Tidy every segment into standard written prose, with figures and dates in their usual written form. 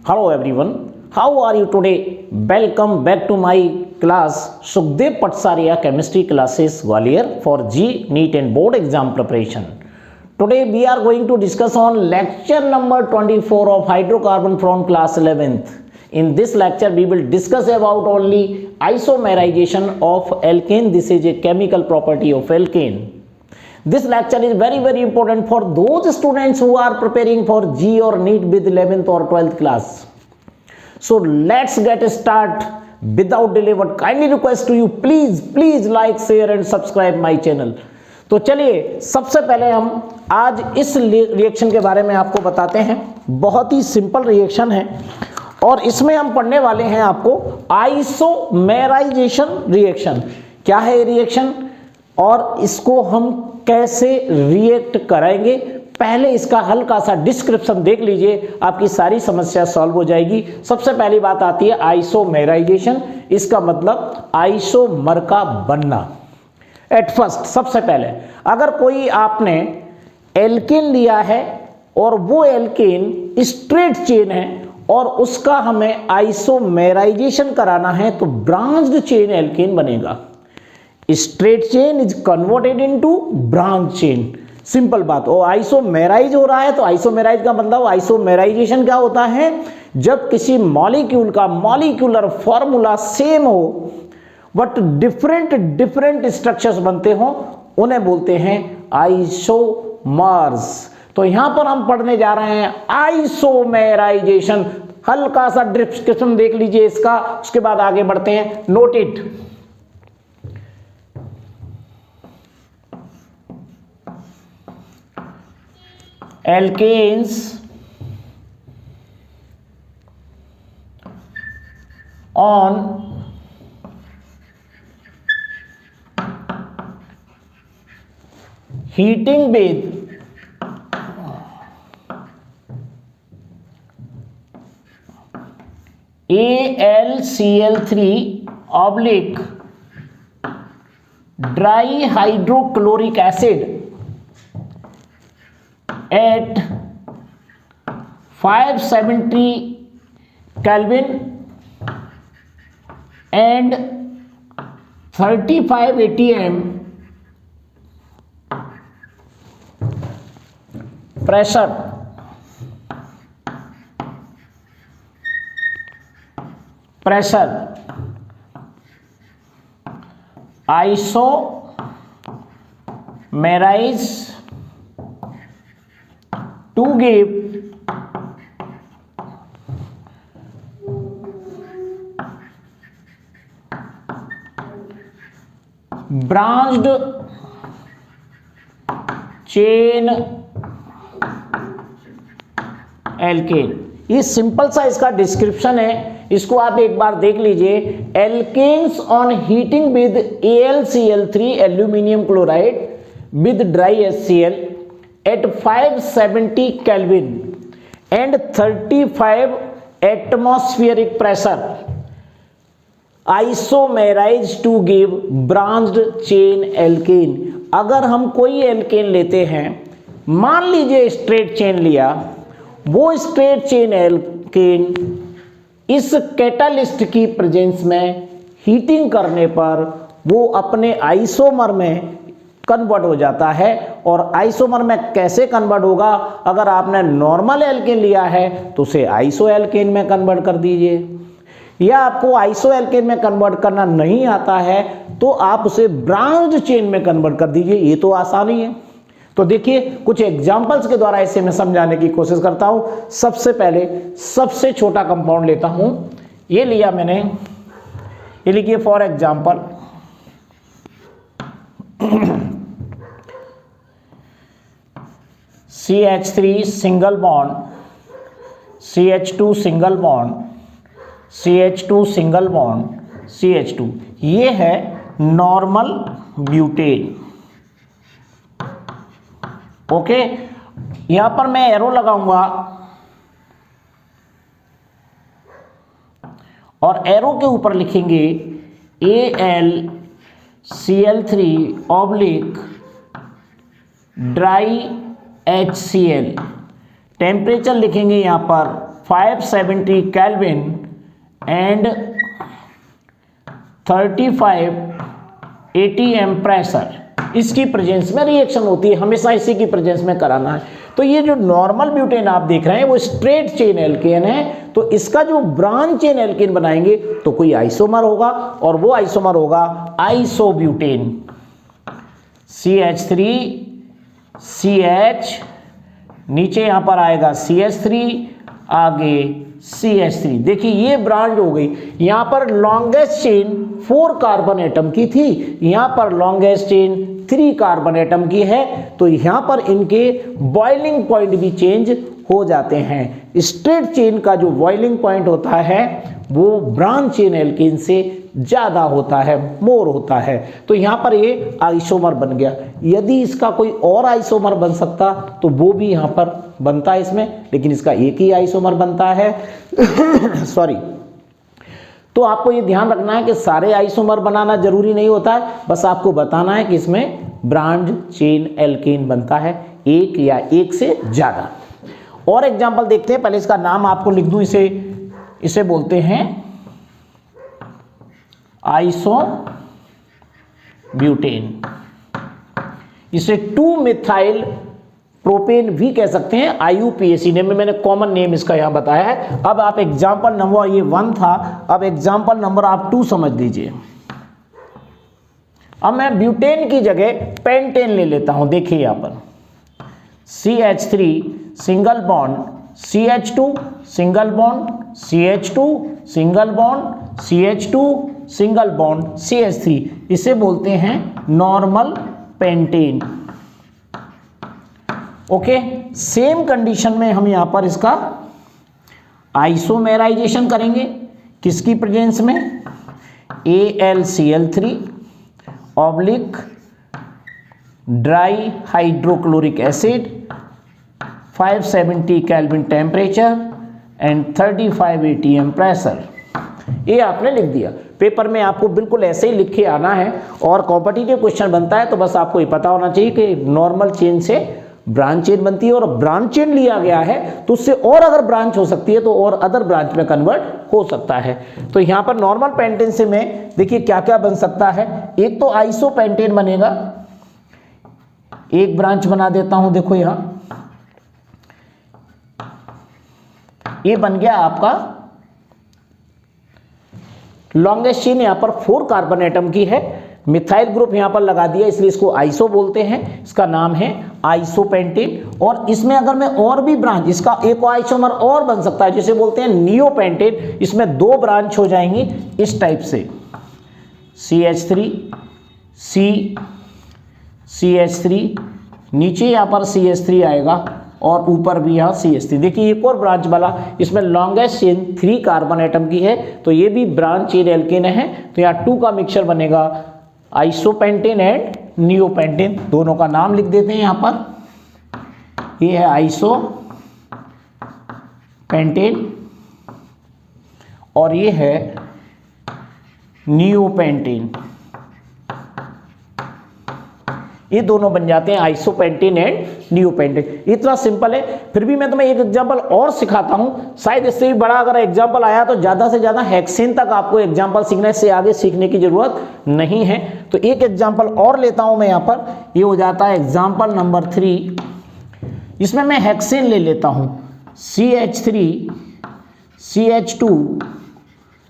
Hello everyone, how are you today? Welcome back to my class Sukhdev Patsaria Chemistry Classes Gwalior for G, NEET and Board Exam Preparation. Today we are going to discuss on lecture number 24 of hydrocarbon from class 11th. In this lecture we will discuss about only isomerization of alkane. This is a chemical property of alkane. This lecture is very important for those students who are preparing for G or NEET with 11th or 12th class. So let's get start without delay. But kindly request to you, please like, share and subscribe my channel. तो चलिए सबसे पहले हम आज इस reaction के बारे में आपको बताते हैं। बहुत ही सिंपल रिएक्शन है और इसमें हम पढ़ने वाले हैं आपको आइसोमेराइजेशन रिएक्शन। क्या है ये रिएक्शन और इसको हम कैसे रिएक्ट करेंगे, पहले इसका हल्का सा डिस्क्रिप्शन देख लीजिए, आपकी सारी समस्या सॉल्व हो जाएगी। सबसे पहली बात आती है आइसोमेराइजेशन। इसका मतलब आइसोमर का बनना। एट फर्स्ट सबसे पहले अगर कोई आपने एल्केन लिया है और वो एल्केन स्ट्रेट चेन है और उसका हमें आइसोमेराइजेशन कराना है तो ब्रांच्ड चेन एल्केन बनेगा। Straight chain is converted into branch chain. Simple बात। और आइसोमेराइज हो रहा है तो आइसोमेराइज का मतलब आइसोमेराइजेशन क्या होता है, जब किसी मॉलिक्यूल का मॉलिक्यूलर फॉर्मूला सेम हो बट डिफरेंट स्ट्रक्चर्स बनते हो, उन्हें बोलते हैं आइसोमर्स। तो यहां पर हम पढ़ने जा रहे हैं आइसोमेराइजेशन। हल्का सा डिस्क्रिप्शन देख लीजिए इसका, उसके बाद आगे बढ़ते हैं। Note it. Alkanes on heating with AlCl3 oblique dry hydrochloric acid at 570 Kelvin and 35 atm pressure isomerize to give branched chain alkane. ये सिंपल सा इसका डिस्क्रिप्शन है, इसको आप एक बार देख लीजिए। Alkanes on heating with AlCl3 aluminium chloride with dry HCl at 570 Kelvin and 35 atmospheric pressure isomerize to give branched chain alkane। अगर हम कोई एल्केन लेते हैं, मान लीजिए स्ट्रेट चेन लिया, वो स्ट्रेट चेन एल्केन इस कैटालिस्ट की प्रेजेंस में हीटिंग करने पर वो अपने आइसोमर में कन्वर्ट हो जाता है। और आइसोमर में कैसे कन्वर्ट होगा, अगर आपने नॉर्मल एल्केन लिया है तो उसे आइसो एल्केन में कन्वर्ट कर दीजिए, या आपको आइसो एल्केन में कन्वर्ट करना नहीं आता है तो आप उसे ब्रांच्ड चेन में कन्वर्ट कर दीजिए। ये तो आसानी है। तो देखिए कुछ एग्जांपल्स के द्वारा इसे मैं समझाने की कोशिश करता हूं। सबसे पहले सबसे छोटा कंपाउंड लेता हूं। ये लिया मैंने, ये लिखिए for example CH3 single bond, CH2 single bond, CH2 single bond, CH2। ये है नॉर्मल ब्यूटेन। ओके, यहां पर मैं एरो लगाऊंगा और एरो के ऊपर लिखेंगे AlCl3 oblique dry HCl। Temperature लिखेंगे यहां पर 570 केल्विन एंड 35 atm प्रेशर, इसकी प्रेजेंस में रिएक्शन होती है, हमेशा इसी की प्रेजेंस में कराना है। तो ये जो नॉर्मल ब्यूटेन आप देख रहे हैं वो स्ट्रेट चेन एल्केन है, तो इसका जो ब्रांच चेन एल्केन बनाएंगे तो कोई आइसोमर होगा और वो आइसोमर होगा आइसोब्यूटेन, CH3 CH, नीचे यहां पर आएगा CH3, आगे CH3। देखिए ये ब्रांच हो गई, यहां पर लॉन्गेस्ट चेन 4 कार्बन एटम की थी, यहां पर लॉन्गेस्ट चेन 3 कार्बन एटम की है, तो यहां पर इनके बॉइलिंग पॉइंट भी चेंज हो जाते हैं। स्ट्रेट चेन का जो बॉइलिंग पॉइंट होता है वो ब्रांच चेन एल्केन से ज्यादा होता है, मोर होता है, तो यहां पर ये आइसोमर बन गया। यदि इसका कोई और आइसोमर बन सकता तो वो भी यहां पर बनता है इसमें, लेकिन इसका एक ही आइसोमर बनता है सॉरी। तो आपको ये ध्यान रखना है कि सारे आइसोमर बनाना जरूरी नहीं होता है, बस आपको बताना है कि इसमें ब्रांच चेन एल्केन बनता है, एक या एक से ज्यादा। और एग्जांपल देखते हैं, पहले इसका नाम आपको लिख दूं, इसे बोलते हैं आइसोब्यूटेन, इसे 2-मिथाइल प्रोपेन भी कह सकते हैं, IUPAC नेम में मैंने कॉमन नेम इसका यहां बताया है। अब आप एग्जांपल नंबर, ये 1 था, अब एग्जांपल नंबर आप 2 समझ लीजिए। अब मैं ब्यूटेन की जगह पेंटेन ले लेता हूं, देखिए यहां पर CH3 single bond CH2 single bond CH2 single bond CH2 single bond CH3, इसे बोलते हैं normal pentane. Okay, same condition में हम यहां पर इसका आइसोमेराइजेशन करेंगे, किसकी प्रेजेंस में, AlCl3 oblique dry hydrochloric acid, 570 kelvin temperature and 35 atm pressure. ये आपने लिख दिया, पेपर में आपको बिल्कुल ऐसे ही लिख के आना है, और कॉम्पिटिटिव क्वेश्चन बनता है तो बस आपको ये पता होना चाहिए कि नॉर्मल चेन से ब्रांच चेन बनती है, और ब्रांच चेन लिया गया है तो उससे और अगर ब्रांच हो सकती है तो और अदर ब्रांच में कन्वर्ट हो सकता है। तो यहां पर नॉर्मल पेंटेन से मैं देखिए क्या क्या बन सकता है, एक तो आइसोपेंटेन बनेगा, एक ब्रांच बना देता हूं, देखो यहां ये बन गया आपका लॉन्गेस्ट चेन, यहां पर 4 कार्बन एटम की है, मिथाइल ग्रुप यहां पर लगा दिया इसलिए इसको आइसो बोलते हैं, इसका नाम है आइसोपेंटेन। और इसमें अगर मैं और भी ब्रांच, इसका एक आइसोमर और बन सकता है जिसे बोलते हैं नियोपेंटेन, इसमें 2 ब्रांच हो जाएंगी इस टाइप से, CH3 CH3, नीचे यहां पर CH3 आएगा और ऊपर भी यहां CH3। देखिए एक और ब्रांच वाला, इसमें लॉन्गेस्ट चेन 3 कार्बन एटम की है, तो ये भी ब्रांच चेन एल्केन है, तो यहाँ 2 का मिक्सचर बनेगा आइसोपेंटेन एंड नियोपेंटेन, दोनों का नाम लिख देते हैं यहां पर, ये है आइसोपेंटेन और ये है नियोपेंटेन, ये दोनों बन जाते हैं आइसोपेंटेन एंड नियोपेंटेन। इतना सिंपल है, फिर भी मैं तुम्हें एक एग्जांपल और सिखाता हूं, शायद इससे भी बड़ा अगर एग्जांपल आया तो ज्यादा से ज्यादा हेक्सेन तक आपको एग्जांपल सीखना है, इससे आगे सीखने की जरूरत नहीं है। तो एक एग्जांपल और लेता हूं मैं यहां पर, ये हो जाता है एग्जांपल नंबर 3, इसमें मैं हेक्सेन ले लेता हूं, CH3 CH2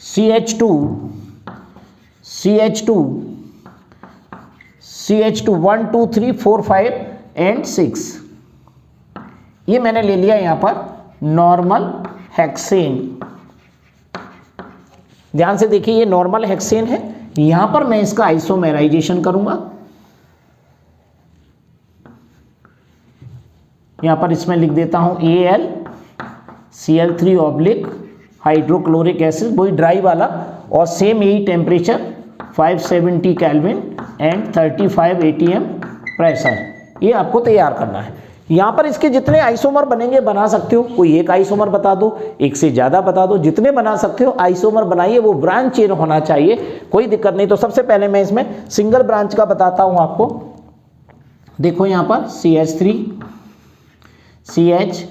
CH2 CH2 CH2 1 2 3 4 5 and 6, ये मैंने ले लिया यहां पर नॉर्मल हेक्सेन। ध्यान से देखिए ये नॉर्मल हेक्सेन है, यहां पर मैं इसका आइसोमेराइजेशन करूंगा, यहां पर इसमें लिख देता हूं AlCl3 ऑब्लिक हाइड्रोक्लोरिक एसिड, वही ड्राई वाला, और सेम यही temperature 570 kelvin and 35 atm pressure, ये आपको तैयार करना है। यहां पर इसके जितने आइसोमर बनेंगे बना सकते हो, कोई एक आइसोमर बता दो, एक से ज्यादा बता दो, जितने बना सकते हो आइसोमर बनाइए, वो ब्रांच चेन होना चाहिए, कोई दिक्कत नहीं। तो सबसे पहले मैं इसमें सिंगल ब्रांच का बताता हूं आपको, देखो यहां पर CH3 CH,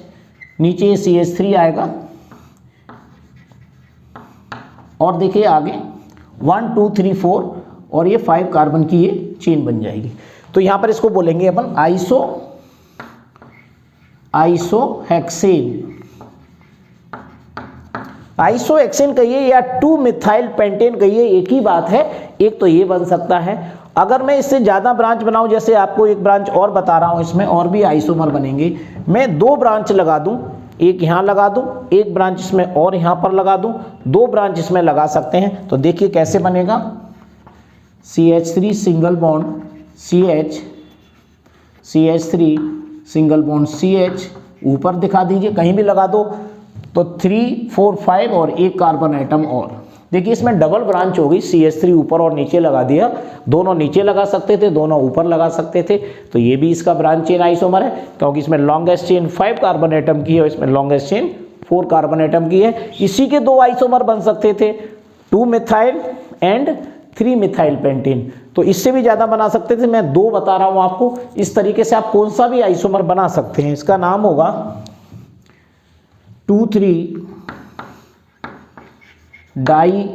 नीचे CH3 आएगा, और देखिए आगे 1 2 3 4 और ये 5 कार्बन की ये चेन बन जाएगी। तो यहाँ पर इसको बोलेंगे अपन आइसोहेक्सेन। आइसोहेक्सेन कहिए या 2 मिथाइल पेंटेन कहिए, एक ही बात है। एक तो ये बन सकता है। अगर मैं इससे ज़्यादा ब्रांच बनाऊं, जैसे आपको एक ब्रांच और बता रहा हूं, इसमें और भी आइसोमर बनेंगे, मैं 2 ब्रांच लगा दूं, एक यहाँ लगा दूं, एक ब्रांच इसमें और यहाँ पर लगा दूं, 2 ब्रांच इसमें लगा सकते हैं। तो देखिए कैसे बनेगा, CH3 single bond CH, CH3 single bond CH, ऊपर दिखा दीजिए कहीं भी लगा दो, तो 3 4 5 और एक कार्बन आइटम और। देखिए इसमें डबल ब्रांच होगी, CH3 ऊपर और नीचे लगा दिया, दोनों नीचे लगा सकते थे, दोनों ऊपर लगा सकते थे। तो ये भी इसका ब्रांच चेन आइसोमर है, क्योंकि इसमें लॉन्गेस्ट चेन 5 कार्बन आइटम की है और इसमें लॉन्गेस्ट चेन 4 कार्बन आइटम की है। इसी के 2 आइसोमर बन सकते थे, 2 मिथाइल एंड 3 मिथाइल पेंटेन। तो इससे भी ज़्यादा बना सकते थे, मैं 2 बता रहा हूँ आपको। इस तरीके से आप कौन सा भी आइसोमर बना सकते हैं। इसका नाम होगा 2,3 डाई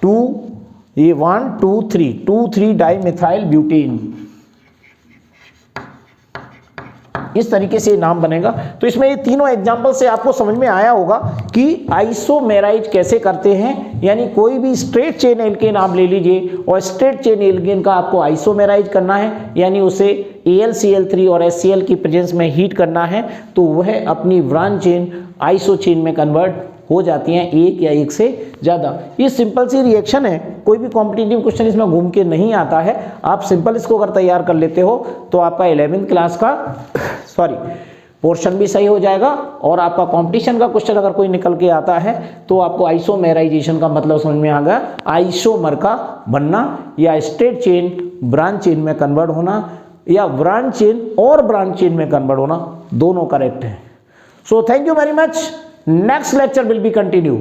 2,3 डाई मिथाइल ब्यूटेन। इस तरीके से नाम बनेगा। तो इसमें ये तीनों एग्जाम्पल से आपको समझ में आया होगा कि आइसोमेराइज कैसे करते हैं। यानी कोई भी स्ट्रेट चेन एल्केन आप ले लीजिए और स्ट्रेट चेन एल्केन का आपको आइसोमेराइज करना है, यानी उसे AlCl3 और HCl की प्रेजेंस में हीट करना है, तो वह अपनी ब्रांच चेन आइसो चेन में कन्वर्ट हो जाती हैं, एक या एक से ज़्यादा। ये सिंपल सी रिएक्शन है, कोई भी कॉम्पिटिटिव क्वेश्चन इसमें घूम के नहीं आता है। आप सिंपल इसको अगर तैयार कर लेते हो तो आपका 11वीं क्लास का पोर्शन भी सही हो जाएगा और आपका कंपटीशन का क्वेश्चन अगर कोई निकल के आता है तो आपको आइसोमेराइजेशन का मतलब समझ में आ गया, आइसोमर का बनना या स्ट्रेट चेन ब्रांच चेन में कन्वर्ट होना या ब्रांच चेन और ब्रांच चेन में कन्वर्ट होना, दोनों करेक्ट है। So thank you very much. Next lecture will be continue.